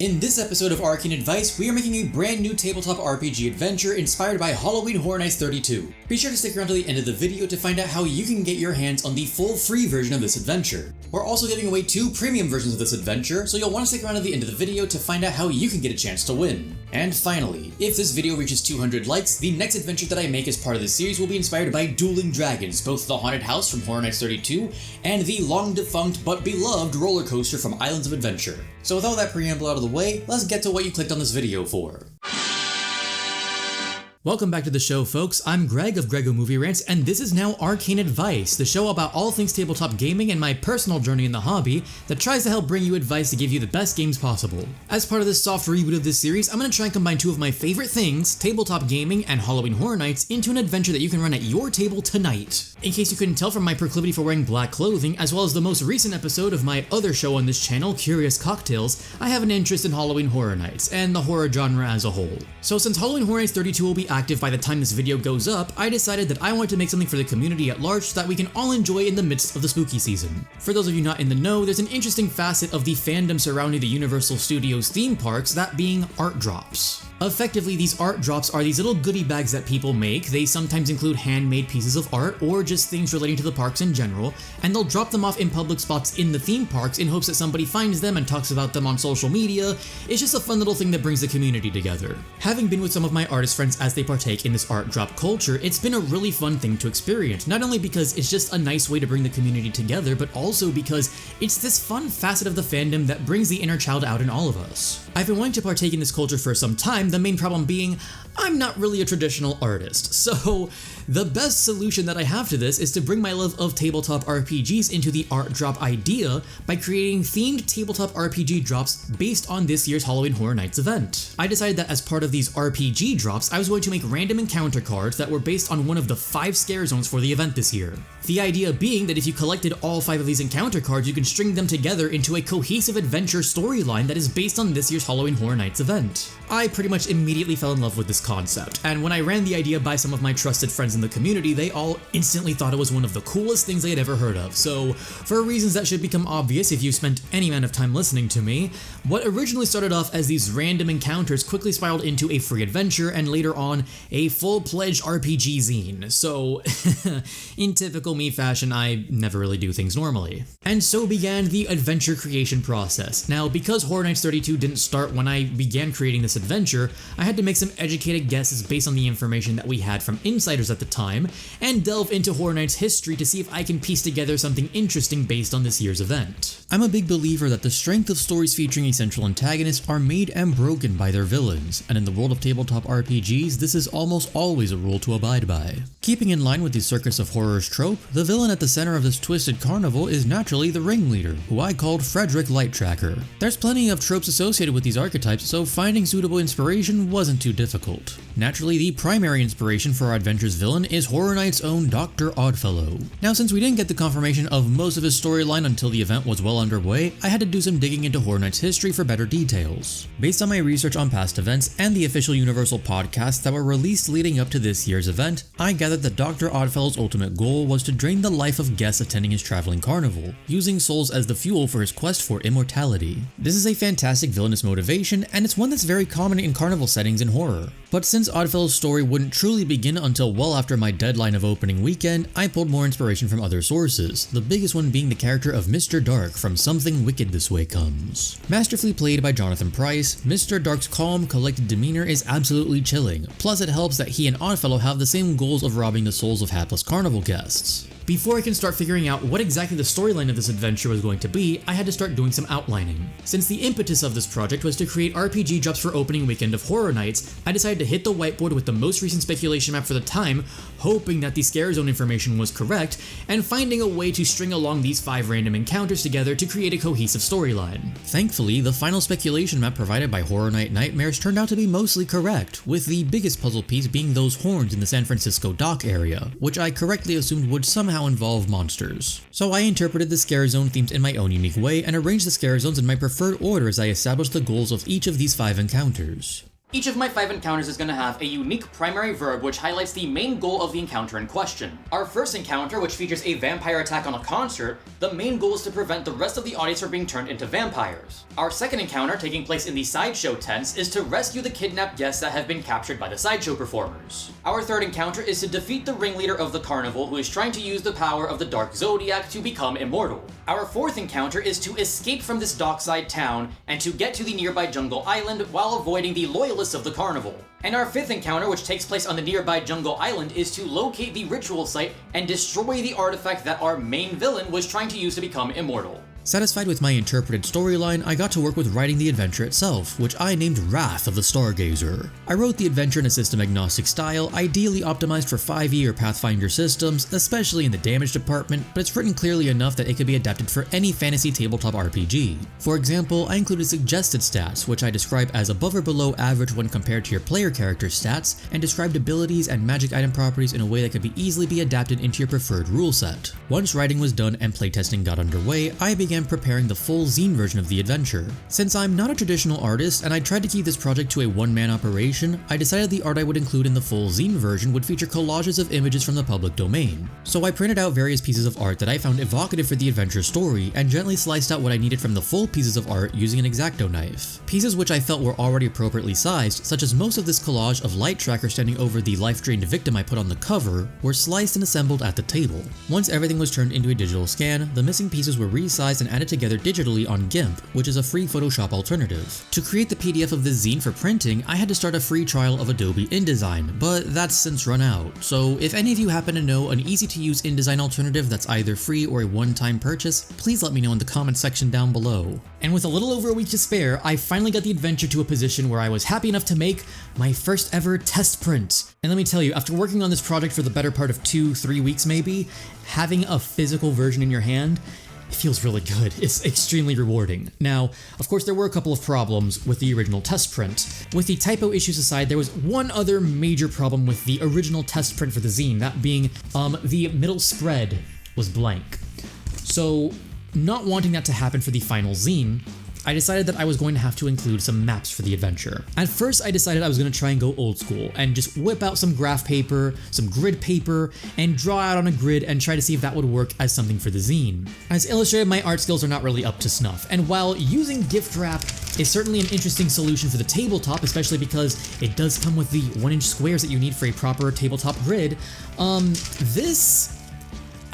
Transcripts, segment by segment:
In this episode of Arcane Advice, we are making a brand new tabletop RPG adventure inspired by Halloween Horror Nights 32. Be sure to stick around to the end of the video to find out how you can get your hands on the full free version of this adventure. We're also giving away 2 premium versions of this adventure, so you'll want to stick around to the end of the video to find out how you can get a chance to win. And finally, if this video reaches 200 likes, the next adventure that I make as part of this series will be inspired by Dueling Dragons, both the Haunted House from Horror Nights 32 and the long-defunct but beloved roller coaster from Islands of Adventure. So with all that preamble out of the way, let's get to what you clicked on this video for. Welcome back to the show, folks. I'm Greg of Grego Movie Rants, and this is now Arcane Advice, the show about all things tabletop gaming and my personal journey in the hobby that tries to help bring you advice to give you the best games possible. As part of this soft reboot of this series, I'm going to try and combine 2 of my favorite things, tabletop gaming and Halloween Horror Nights, into an adventure that you can run at your table tonight. In case you couldn't tell from my proclivity for wearing black clothing, as well as the most recent episode of my other show on this channel, Curious Cocktails, I have an interest in Halloween Horror Nights, and the horror genre as a whole. So since Halloween Horror Nights 32 will be active by the time this video goes up, I decided that I wanted to make something for the community at large so that we can all enjoy in the midst of the spooky season. For those of you not in the know, there's an interesting facet of the fandom surrounding the Universal Studios theme parks, that being art drops. Effectively, these art drops are these little goodie bags that people make. They sometimes include handmade pieces of art or just things relating to the parks in general, and they'll drop them off in public spots in the theme parks in hopes that somebody finds them and talks about them on social media. It's just a fun little thing that brings the community together. Having been with some of my artist friends as they partake in this art drop culture, it's been a really fun thing to experience, not only because it's just a nice way to bring the community together, but also because it's this fun facet of the fandom that brings the inner child out in all of us. I've been wanting to partake in this culture for some time, the main problem being I'm not really a traditional artist, so the best solution that I have to this is to bring my love of tabletop RPGs into the art drop idea by creating themed tabletop RPG drops based on this year's Halloween Horror Nights event. I decided that as part of these RPG drops, I was going to make random encounter cards that were based on one of the 5 scare zones for the event this year. The idea being that if you collected all 5 of these encounter cards, you can string them together into a cohesive adventure storyline that is based on this year's Halloween Horror Nights event. I pretty much immediately fell in love with this concept, and when I ran the idea by some of my trusted friends in the community, they all instantly thought it was one of the coolest things they had ever heard of. So, for reasons that should become obvious if you spent any amount of time listening to me, what originally started off as these random encounters quickly spiraled into a free adventure and later on a full-pledged RPG zine. So, in typical me fashion, I never really do things normally. And so began the adventure creation process. Now, because Horror Nights 32 didn't start when I began creating this adventure, I had to make some educated guesses based on the information that we had from insiders at the time, and delve into Horror Nights history to see if I can piece together something interesting based on this year's event. I'm a big believer that the strength of stories featuring a central antagonist are made and broken by their villains, and in the world of tabletop RPGs, this is almost always a rule to abide by. Keeping in line with the Circus of Horrors trope, the villain at the center of this twisted carnival is naturally the ringleader, who I called Frederick Lighttracker. There's plenty of tropes associated with these archetypes, so finding suitable inspiration wasn't too difficult. Naturally, the primary inspiration for our adventure's villain is Horror Nights' own Dr. Oddfellow. Now, since we didn't get the confirmation of most of his storyline until the event was well underway, I had to do some digging into Horror Nights' history for better details. Based on my research on past events and the official Universal podcasts that were released leading up to this year's event, I gathered that Dr. Oddfellow's ultimate goal was to drain the life of guests attending his traveling carnival, using souls as the fuel for his quest for immortality. This is a fantastic villainous motivation, and it's one that's very common in carnival settings in horror. But since Oddfellow's story wouldn't truly begin until well after my deadline of opening weekend, I pulled more inspiration from other sources, the biggest one being the character of Mr. Dark from Something Wicked This Way Comes. Masterfully played by Jonathan Pryce, Mr. Dark's calm, collected demeanor is absolutely chilling, plus it helps that he and Oddfellow have the same goals of robbing the souls of hapless carnival guests. Before I can start figuring out what exactly the storyline of this adventure was going to be, I had to start doing some outlining. Since the impetus of this project was to create RPG drops for opening weekend of Horror Nights, I decided to hit the whiteboard with the most recent speculation map for the time, hoping that the scare zone information was correct, and finding a way to string along these 5 random encounters together to create a cohesive storyline. Thankfully, the final speculation map provided by Horror Night Nightmares turned out to be mostly correct, with the biggest puzzle piece being those horns in the San Francisco dock area, which I correctly assumed would somehow involve monsters. So I interpreted the scare zone themes in my own unique way and arranged the scare zones in my preferred order as I established the goals of each of these 5 encounters. Each of my 5 encounters is going to have a unique primary verb which highlights the main goal of the encounter in question. Our first encounter, which features a vampire attack on a concert, the main goal is to prevent the rest of the audience from being turned into vampires. Our second encounter, taking place in the sideshow tents, is to rescue the kidnapped guests that have been captured by the sideshow performers. Our third encounter is to defeat the ringleader of the carnival who is trying to use the power of the Dark Zodiac to become immortal. Our fourth encounter is to escape from this dockside town and to get to the nearby jungle island while avoiding the loyalists of the carnival. And our fifth encounter, which takes place on the nearby jungle island, is to locate the ritual site and destroy the artifact that our main villain was trying to use to become immortal. Satisfied with my interpreted storyline, I got to work with writing the adventure itself, which I named Wrath of the Stargazer. I wrote the adventure in a system-agnostic style, ideally optimized for 5e or Pathfinder systems, especially in the damage department, but it's written clearly enough that it could be adapted for any fantasy tabletop RPG. For example, I included suggested stats, which I describe as above or below average when compared to your player character's stats, and described abilities and magic item properties in a way that could easily be adapted into your preferred rule set. Once writing was done and playtesting got underway, I began preparing the full zine version of the adventure. Since I'm not a traditional artist and I tried to keep this project to a one-man operation, I decided the art I would include in the full zine version would feature collages of images from the public domain. So I printed out various pieces of art that I found evocative for the adventure story and gently sliced out what I needed from the full pieces of art using an X-Acto knife. Pieces which I felt were already appropriately sized, such as most of this collage of Light Tracker standing over the life-drained victim I put on the cover, were sliced and assembled at the table. Once everything was turned into a digital scan, the missing pieces were resized and added together digitally on GIMP, which is a free Photoshop alternative. To create the PDF of this zine for printing, I had to start a free trial of Adobe InDesign, but that's since run out. So if any of you happen to know an easy-to-use InDesign alternative that's either free or a one-time purchase, please let me know in the comment section down below. And with a little over a week to spare, I finally got the adventure to a position where I was happy enough to make my first ever test print. And let me tell you, after working on this project for the better part of 2-3 weeks maybe, having a physical version in your hand, it feels really good. It's extremely rewarding. Now, of course, there were a couple of problems with the original test print. With the typo issues aside, there was one other major problem with the original test print for the zine, that being the middle spread was blank. So, not wanting that to happen for the final zine, I decided that I was going to have to include some maps for the adventure. At first, I decided I was going to try and go old school and just whip out some graph paper, some grid paper, and draw out on a grid and try to see if that would work as something for the zine. As illustrated, my art skills are not really up to snuff, and while using gift wrap is certainly an interesting solution for the tabletop, especially because it does come with the 1-inch squares that you need for a proper tabletop grid,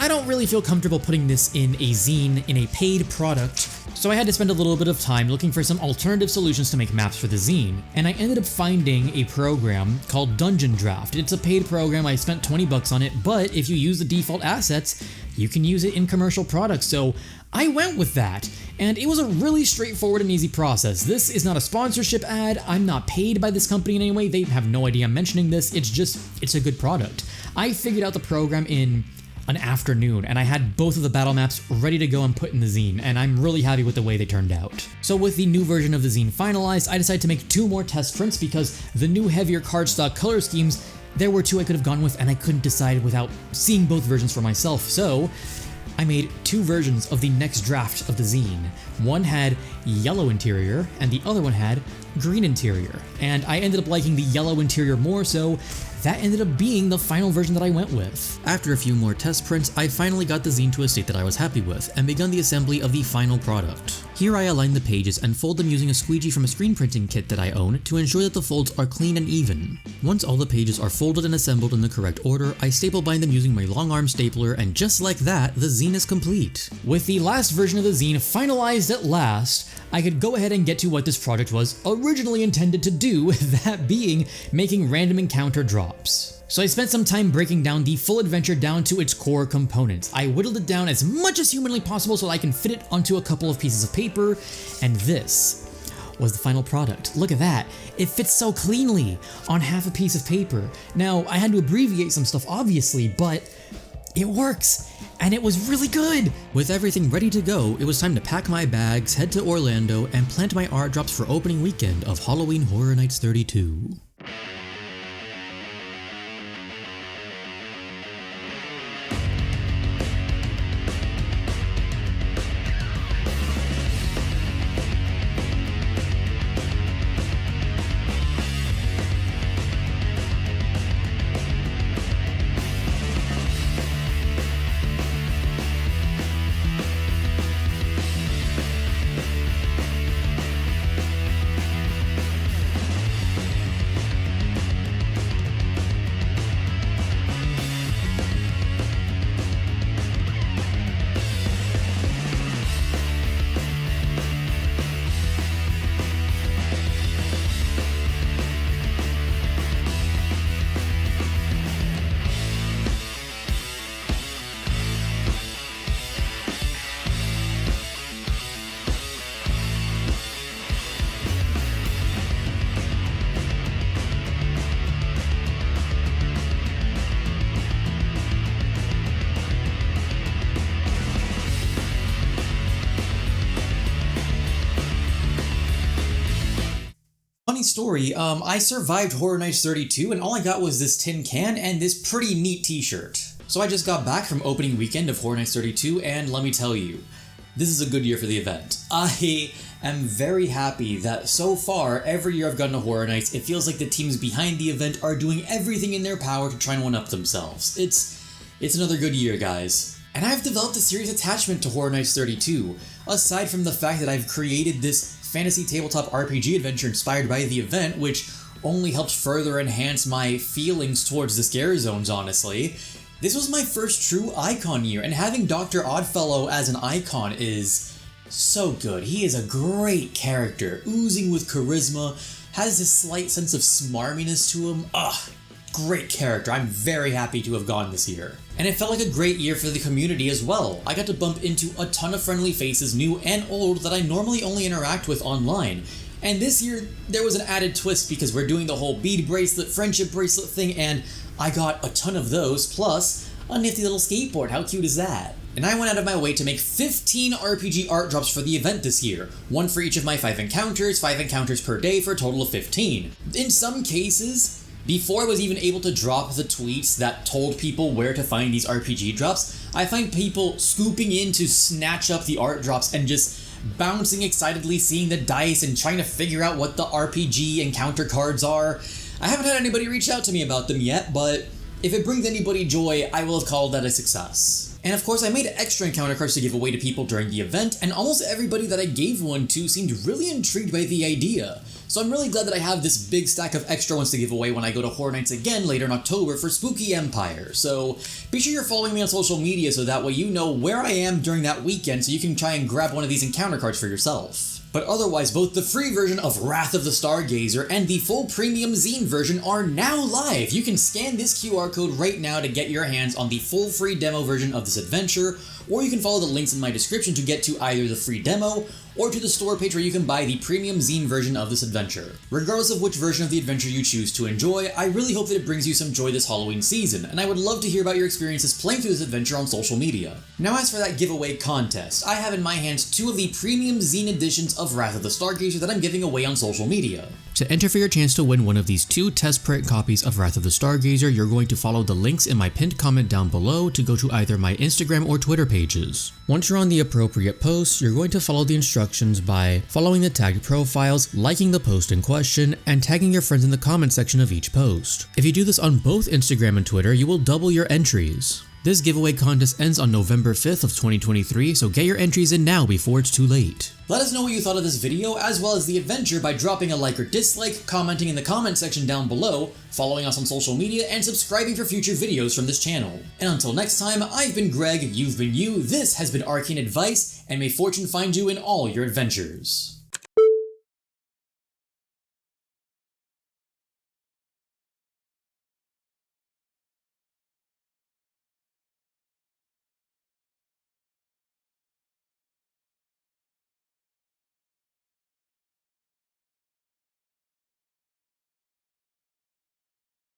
I don't really feel comfortable putting this in a zine, in a paid product, so I had to spend a little bit of time looking for some alternative solutions to make maps for the zine, and I ended up finding a program called Dungeon Draft. It's a paid program, I spent 20 bucks on it, but if you use the default assets, you can use it in commercial products, so I went with that, and it was a really straightforward and easy process. This is not a sponsorship ad, I'm not paid by this company in any way, they have no idea I'm mentioning this, it's a good product. I figured out the program in an afternoon, and I had both of the battle maps ready to go and put in the zine, and I'm really happy with the way they turned out. So with the new version of the zine finalized, I decided to make 2 more test prints because the new heavier cardstock color schemes, there were 2 I could have gone with and I couldn't decide without seeing both versions for myself, so I made 2 versions of the next draft of the zine. One had yellow interior and the other one had green interior, and I ended up liking the yellow interior more, so that ended up being the final version that I went with. After a few more test prints, I finally got the zine to a state that I was happy with, and begun the assembly of the final product. Here I align the pages and fold them using a squeegee from a screen printing kit that I own to ensure that the folds are clean and even. Once all the pages are folded and assembled in the correct order, I staple bind them using my long arm stapler, and just like that, the zine is complete. With the last version of the zine finalized at last, I could go ahead and get to what this project was originally intended to do, that being making random encounter drops. So I spent some time breaking down the full adventure down to its core components. I whittled it down as much as humanly possible so that I can fit it onto a couple of pieces of paper, and this was the final product. Look at that. It fits so cleanly on half a piece of paper. Now, I had to abbreviate some stuff obviously, but it works. And it was really good! With everything ready to go, it was time to pack my bags, head to Orlando, and plant my art drops for opening weekend of Halloween Horror Nights 32. Funny story, I survived Horror Nights 32 and all I got was this tin can and this pretty neat t-shirt. So I just got back from opening weekend of Horror Nights 32 and let me tell you, this is a good year for the event. I am very happy that so far, every year I've gone to Horror Nights, it feels like the teams behind the event are doing everything in their power to try and one-up themselves. It's another good year, guys. And I've developed a serious attachment to Horror Nights 32, aside from the fact that I've created this fantasy tabletop RPG adventure inspired by the event, which only helped further enhance my feelings towards the scare zones, honestly. This was my first true Icon year, and having Dr. Oddfellow as an Icon is so good. He is a great character, oozing with charisma, has this slight sense of smarminess to him. Great character. I'm very happy to have gone this year. And it felt like a great year for the community as well. I got to bump into a ton of friendly faces, new and old, that I normally only interact with online. And this year, there was an added twist because we're doing the whole bead bracelet, friendship bracelet thing, and I got a ton of those, plus a nifty little skateboard. How cute is that? And I went out of my way to make 15 RPG art drops for the event this year, one for each of my 5 encounters per day for a total of 15. In some cases, before I was even able to drop the tweets that told people where to find these RPG drops, I find people scooping in to snatch up the art drops and just bouncing excitedly, seeing the dice and trying to figure out what the RPG encounter cards are. I haven't had anybody reach out to me about them yet, but if it brings anybody joy, I will have called that a success. And of course, I made extra encounter cards to give away to people during the event, and almost everybody that I gave one to seemed really intrigued by the idea. So I'm really glad that I have this big stack of extra ones to give away when I go to Horror Nights again later in October for Spooky Empire. So be sure you're following me on social media so that way you know where I am during that weekend so you can try and grab one of these encounter cards for yourself. But otherwise, both the free version of Wrath of the Stargazer and the full premium zine version are now live. You can scan this QR code right now to get your hands on the full free demo version of this adventure, or you can follow the links in my description to get to either the free demo or to the store page where you can buy the premium zine version of this adventure. Regardless of which version of the adventure you choose to enjoy, I really hope that it brings you some joy this Halloween season, and I would love to hear about your experiences playing through this adventure on social media. Now as for that giveaway contest, I have in my hands 2 of the premium zine editions of Wrath of the Stargazer that I'm giving away on social media. To enter for your chance to win one of these 2 test print copies of Wrath of the Stargazer, you're going to follow the links in my pinned comment down below to go to either my Instagram or Twitter pages. Once you're on the appropriate posts, you're going to follow the instructions by following the tagged profiles, liking the post in question, and tagging your friends in the comment section of each post. If you do this on both Instagram and Twitter, you will double your entries. This giveaway contest ends on November 5th of 2023, so get your entries in now before it's too late. Let us know what you thought of this video as well as the adventure by dropping a like or dislike, commenting in the comment section down below, following us on social media, and subscribing for future videos from this channel. And until next time, I've been Greg, you've been you, this has been Arcane Advice, and may fortune find you in all your adventures.